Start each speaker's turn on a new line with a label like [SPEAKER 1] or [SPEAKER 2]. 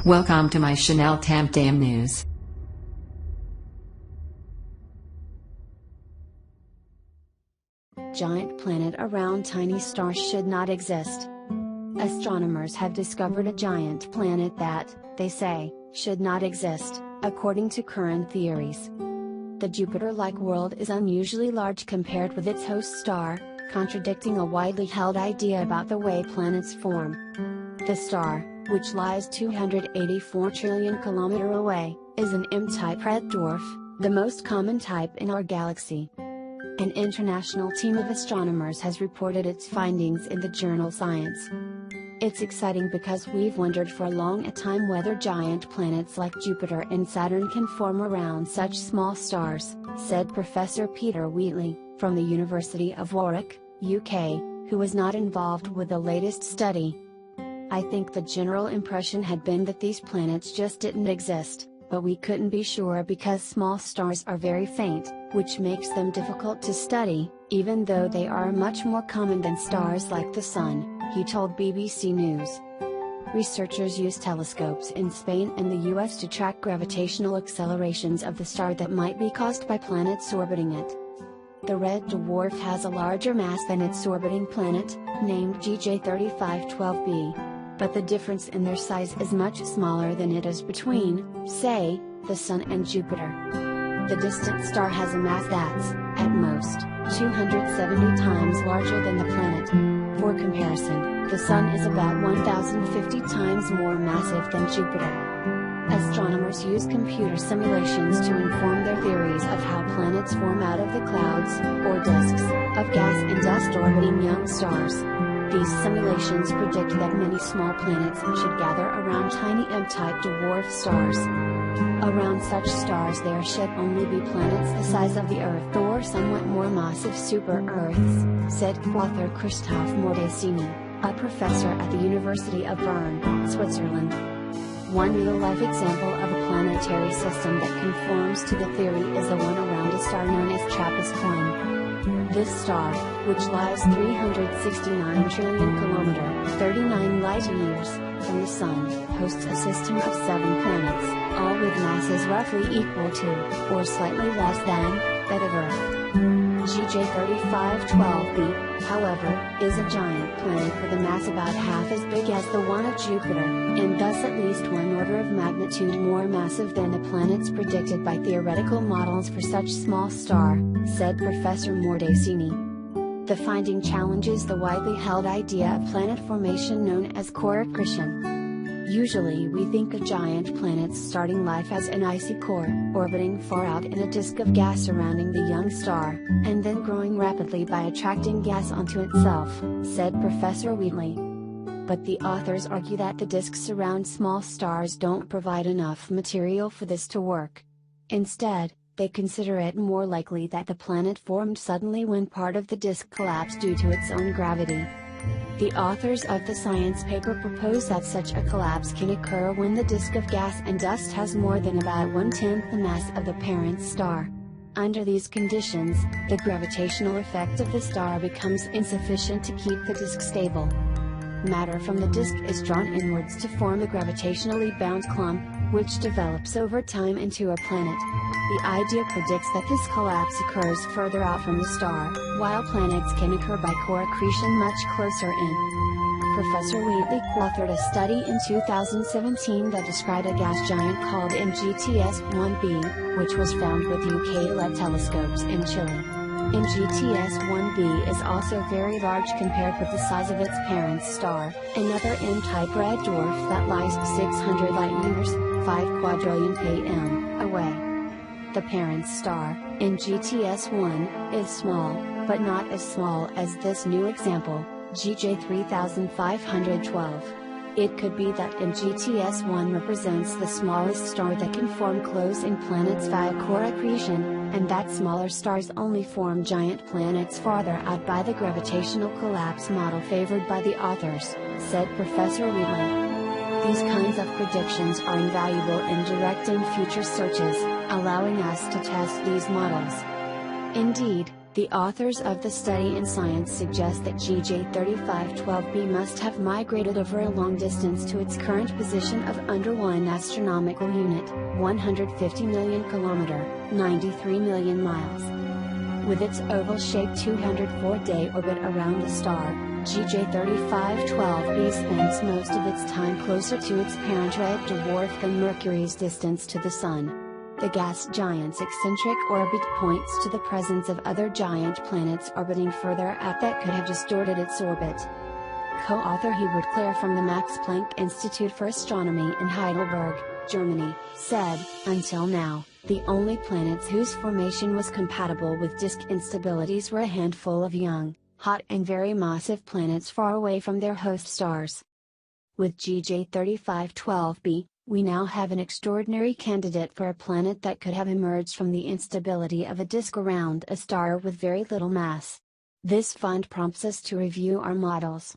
[SPEAKER 1] Welcome to my Chanel Tam Tam News.
[SPEAKER 2] Giant planet around tiny star should not exist. Astronomers have discovered a giant planet that, they say, should not exist, according to current theories. The Jupiter-like world is unusually large compared with its host star, contradicting a widely held idea about the way planets form. The star, which lies 284 trillion km away, is an M-type red dwarf, the most common type in our galaxy. An international team of astronomers has reported its findings in the journal Science. It's exciting because we've wondered for a long time whether giant planets like Jupiter and Saturn can form around such small stars, said Professor Peter Wheatley, from the University of Warwick, UK, who was not involved with the latest study. I think the general impression had been that these planets just didn't exist, but we couldn't be sure because small stars are very faint, which makes them difficult to study, even though they are much more common than stars like the Sun, he told BBC News. Researchers use telescopes in Spain and the US to track gravitational accelerations of the star that might be caused by planets orbiting it. The red dwarf has a larger mass than its orbiting planet, named GJ3512b. But the difference in their size is much smaller than it is between, say, the Sun and Jupiter. The distant star has a mass that's, at most, 270 times larger than the planet. For comparison, the Sun is about 1,050 times more massive than Jupiter. Astronomers use computer simulations to inform their theories of how planets form out of the clouds, or disks, of gas and dust orbiting young stars. These simulations predict that many small planets should gather around tiny M-type dwarf stars. Around such stars there should only be planets the size of the Earth or somewhat more massive super-Earths, said author Christophe Mordesini, a professor at the University of Bern, Switzerland. One real-life example of a planetary system that conforms to the theory is the one around a star known as TRAPPIST-1. This star, which lies 369 trillion km, 39 light-years, from the Sun, hosts a system of 7 planets, all with masses roughly equal to, or slightly less than, that of Earth. GJ3512b, however, is a giant planet with a mass about half as big as the one of Jupiter, and thus at least one order of magnitude more massive than the planets predicted by theoretical models for such small star, said Professor Mordesini. The finding challenges the widely held idea of planet formation known as core accretion. Usually we think of giant planets starting life as an icy core, orbiting far out in a disk of gas surrounding the young star, and then growing rapidly by attracting gas onto itself, said Professor Wheatley. But the authors argue that the disks around small stars don't provide enough material for this to work. Instead, they consider it more likely that the planet formed suddenly when part of the disk collapsed due to its own gravity. The authors of the Science paper propose that such a collapse can occur when the disk of gas and dust has more than about 1/10 the mass of the parent star. Under these conditions, the gravitational effect of the star becomes insufficient to keep the disk stable. Matter from the disk is drawn inwards to form a gravitationally bound clump, which develops over time into a planet. The idea predicts that this collapse occurs further out from the star, while planets can occur by core accretion much closer in. Professor Wheatley co-authored a study in 2017 that described a gas giant called MGTS-1b, which was found with UK LED telescopes in Chile. MGTS-1b is also very large compared with the size of its parent star, another M-type red dwarf that lies 600 light-years, 5 quadrillion km, away. The parent star, MGTS-1, is small, but not as small as this new example, GJ3512. It could be that MGTS-1 represents the smallest star that can form close-in planets via core accretion, and that smaller stars only form giant planets farther out by the gravitational collapse model favored by the authors, said Professor Wheatley. These kinds of predictions are invaluable in directing future searches, allowing us to test these models. Indeed, The authors of the study in Science suggest that GJ3512b must have migrated over a long distance to its current position of under 1 astronomical unit, 150 million km, 93 million miles. With its oval-shaped 204-day orbit around the star, GJ3512b spends most of its time closer to its parent red dwarf than Mercury's distance to the Sun. The gas giant's eccentric orbit points to the presence of other giant planets orbiting further out that could have distorted its orbit. Co-author Hubert Clare from the Max Planck Institute for Astronomy in Heidelberg, Germany, said, "Until now, the only planets whose formation was compatible with disk instabilities were a handful of young, hot and very massive planets far away from their host stars. With GJ3512b, we now have an extraordinary candidate for a planet that could have emerged from the instability of a disk around a star with very little mass. This find prompts us to review our models.